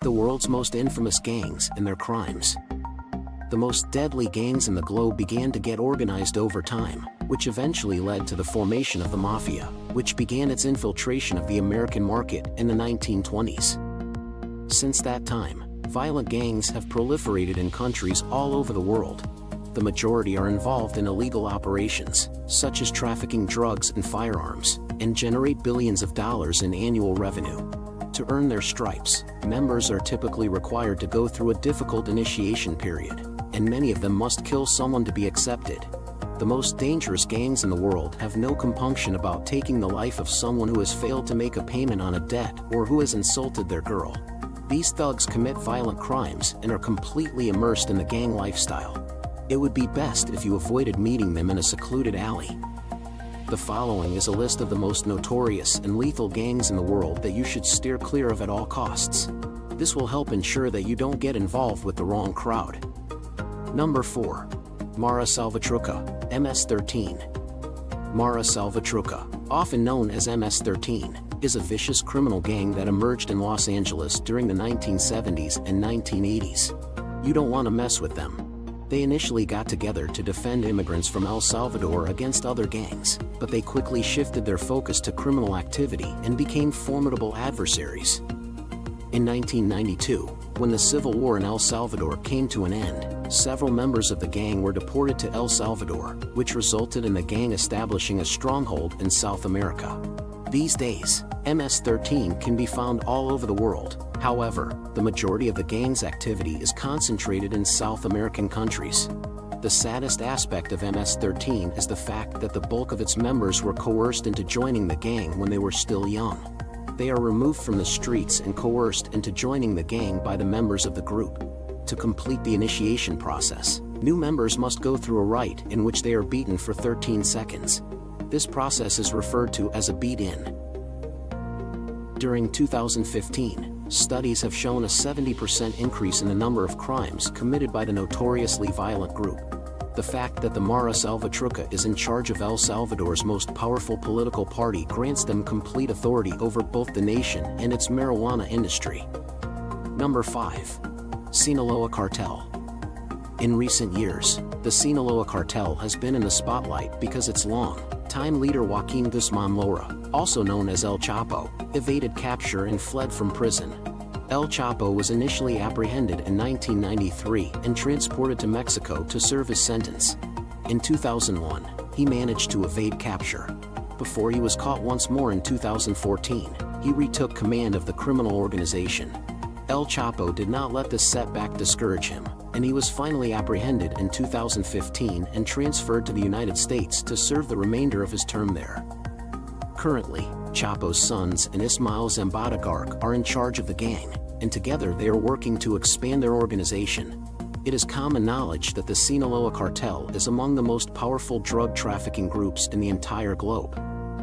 The world's most infamous gangs and their crimes. The most deadly gangs in the globe began to get organized over time, which eventually led to the formation of the Mafia, which began its infiltration of the American market in the 1920s. Since that time, violent gangs have proliferated in countries all over the world. The majority are involved in illegal operations, such as trafficking drugs and firearms, and generate billions of dollars in annual revenue. To earn their stripes, members are typically required to go through a difficult initiation period, and many of them must kill someone to be accepted. The most dangerous gangs in the world have no compunction about taking the life of someone who has failed to make a payment on a debt or who has insulted their girl. These thugs commit violent crimes and are completely immersed in the gang lifestyle. It would be best if you avoided meeting them in a secluded alley. The following is a list of the most notorious and lethal gangs in the world that you should steer clear of at all costs. This will help ensure that you don't get involved with the wrong crowd. Number 4. Mara Salvatrucha, MS-13. Mara Salvatrucha, often known as MS-13, is a vicious criminal gang that emerged in Los Angeles during the 1970s and 1980s. You don't want to mess with them. They initially got together to defend immigrants from El Salvador against other gangs, but they quickly shifted their focus to criminal activity and became formidable adversaries. In 1992, when the civil war in El Salvador came to an end, several members of the gang were deported to El Salvador, which resulted in the gang establishing a stronghold in South America. These days, MS-13 can be found all over the world. However, the majority of the gang's activity is concentrated in South American countries. The saddest aspect of MS-13 is the fact that the bulk of its members were coerced into joining the gang when they were still young. They are removed from the streets and coerced into joining the gang by the members of the group. To complete the initiation process, new members must go through a rite in which they are beaten for 13 seconds. This process is referred to as a beat-in. During 2015, studies have shown a 70% increase in the number of crimes committed by the notoriously violent group. The fact that the Mara Salvatrucha is in charge of El Salvador's most powerful political party grants them complete authority over both the nation and its marijuana industry. Number 5. Sinaloa Cartel. In recent years, the Sinaloa Cartel has been in the spotlight because its long-time leader Joaquin Guzman Lora, also known as El Chapo, evaded capture and fled from prison. El Chapo was initially apprehended in 1993 and transported to Mexico to serve his sentence. In 2001, he managed to evade capture. Before he was caught once more in 2014, he retook command of the criminal organization. El Chapo did not let this setback discourage him, and he was finally apprehended in 2015 and transferred to the United States to serve the remainder of his term there. Currently, Chapo's sons and Ismael Zambada Garc are in charge of the gang, and together they are working to expand their organization. It is common knowledge that the Sinaloa Cartel is among the most powerful drug trafficking groups in the entire globe.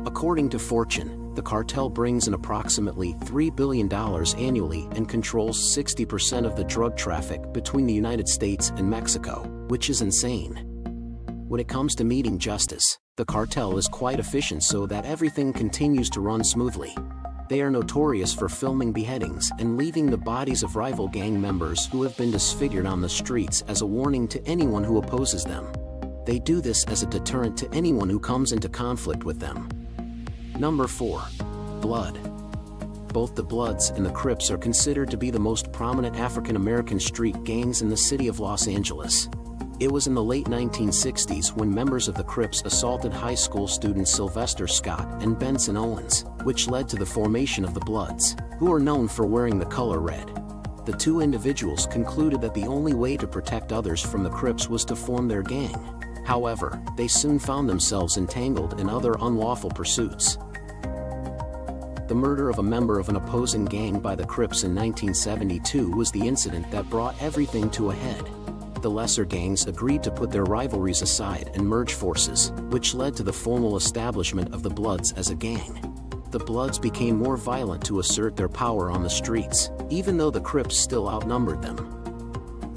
According to Fortune, the cartel brings in approximately $3 billion annually and controls 60% of the drug traffic between the United States and Mexico, which is insane. When it comes to meeting justice, the cartel is quite efficient so that everything continues to run smoothly. They are notorious for filming beheadings and leaving the bodies of rival gang members who have been disfigured on the streets as a warning to anyone who opposes them. They do this as a deterrent to anyone who comes into conflict with them. Number 4. Blood. Both the Bloods and the Crips are considered to be the most prominent African American street gangs in the city of Los Angeles. It was in the late 1960s when members of the Crips assaulted high school students Sylvester Scott and Benson Owens, which led to the formation of the Bloods, who are known for wearing the color red. The two individuals concluded that the only way to protect others from the Crips was to form their gang. However, they soon found themselves entangled in other unlawful pursuits. The murder of a member of an opposing gang by the Crips in 1972 was the incident that brought everything to a head. The lesser gangs agreed to put their rivalries aside and merge forces, which led to the formal establishment of the Bloods as a gang. The Bloods became more violent to assert their power on the streets, even though the Crips still outnumbered them.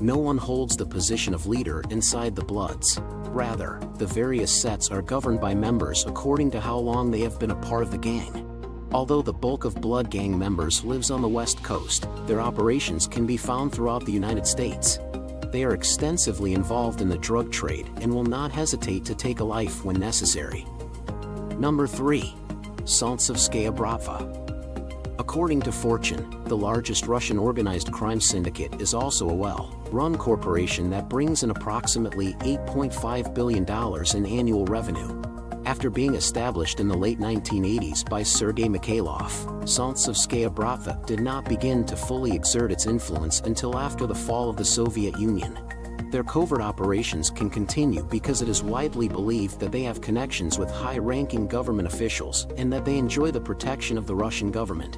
No one holds the position of leader inside the Bloods. Rather, the various sets are governed by members according to how long they have been a part of the gang. Although the bulk of Blood Gang members lives on the West Coast, their operations can be found throughout the United States. They are extensively involved in the drug trade and will not hesitate to take a life when necessary. Number 3. Saltsevskaya Bratva. According to Fortune, the largest Russian organized crime syndicate is also a well-run corporation that brings in approximately $8.5 billion in annual revenue. After being established in the late 1980s by Sergei Mikhailov, Saltsevskaya Bratva did not begin to fully exert its influence until after the fall of the Soviet Union. Their covert operations can continue because it is widely believed that they have connections with high-ranking government officials and that they enjoy the protection of the Russian government.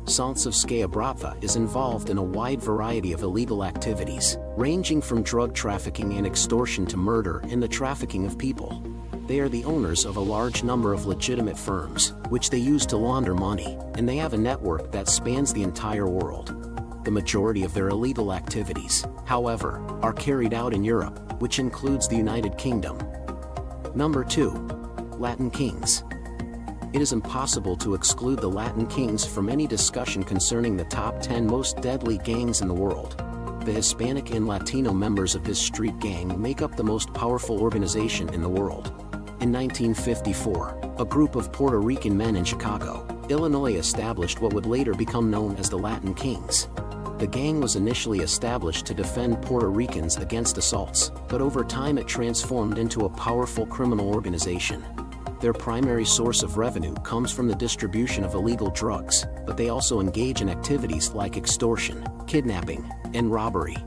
Saltsevskaya Bratva is involved in a wide variety of illegal activities, ranging from drug trafficking and extortion to murder and the trafficking of people. They are the owners of a large number of legitimate firms, which they use to launder money, and they have a network that spans the entire world. The majority of their illegal activities, however, are carried out in Europe, which includes the United Kingdom. Number 2. Latin Kings. It is impossible to exclude the Latin Kings from any discussion concerning the top 10 most deadly gangs in the world. The Hispanic and Latino members of this street gang make up the most powerful organization in the world. In 1954, a group of Puerto Rican men in Chicago, Illinois established what would later become known as the Latin Kings. The gang was initially established to defend Puerto Ricans against assaults, but over time it transformed into a powerful criminal organization. Their primary source of revenue comes from the distribution of illegal drugs, but they also engage in activities like extortion, kidnapping, and robbery.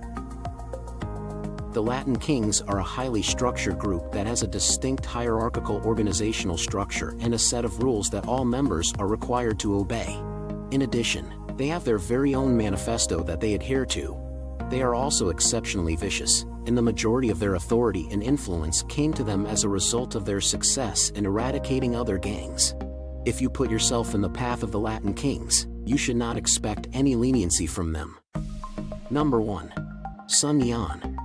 The Latin Kings are a highly structured group that has a distinct hierarchical organizational structure and a set of rules that all members are required to obey. In addition, they have their very own manifesto that they adhere to. They are also exceptionally vicious, and the majority of their authority and influence came to them as a result of their success in eradicating other gangs. If you put yourself in the path of the Latin Kings, you should not expect any leniency from them. Number 1. Sun Yan.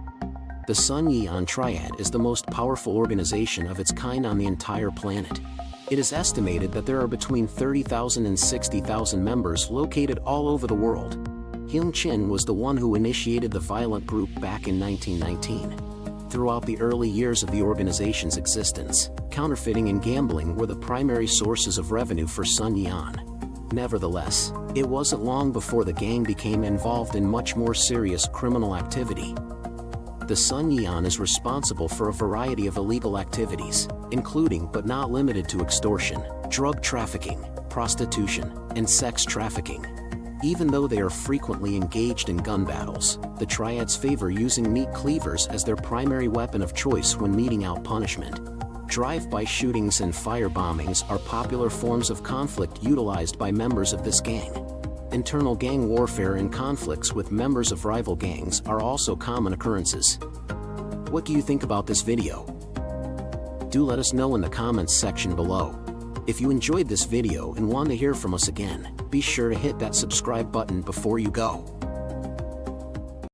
The Sun Yan Triad is the most powerful organization of its kind on the entire planet. It is estimated that there are between 30,000 and 60,000 members located all over the world. Hyung Chin was the one who initiated the violent group back in 1919. Throughout the early years of the organization's existence, counterfeiting and gambling were the primary sources of revenue for Sun Yan. Nevertheless, it wasn't long before the gang became involved in much more serious criminal activity. The Sun Yan is responsible for a variety of illegal activities, including but not limited to extortion, drug trafficking, prostitution, and sex trafficking. Even though they are frequently engaged in gun battles, the triads favor using meat cleavers as their primary weapon of choice when meting out punishment. Drive-by shootings and firebombings are popular forms of conflict utilized by members of this gang. Internal gang warfare and conflicts with members of rival gangs are also common occurrences. What do you think about this video? Do let us know in the comments section below. If you enjoyed this video and want to hear from us again, be sure to hit that subscribe button before you go.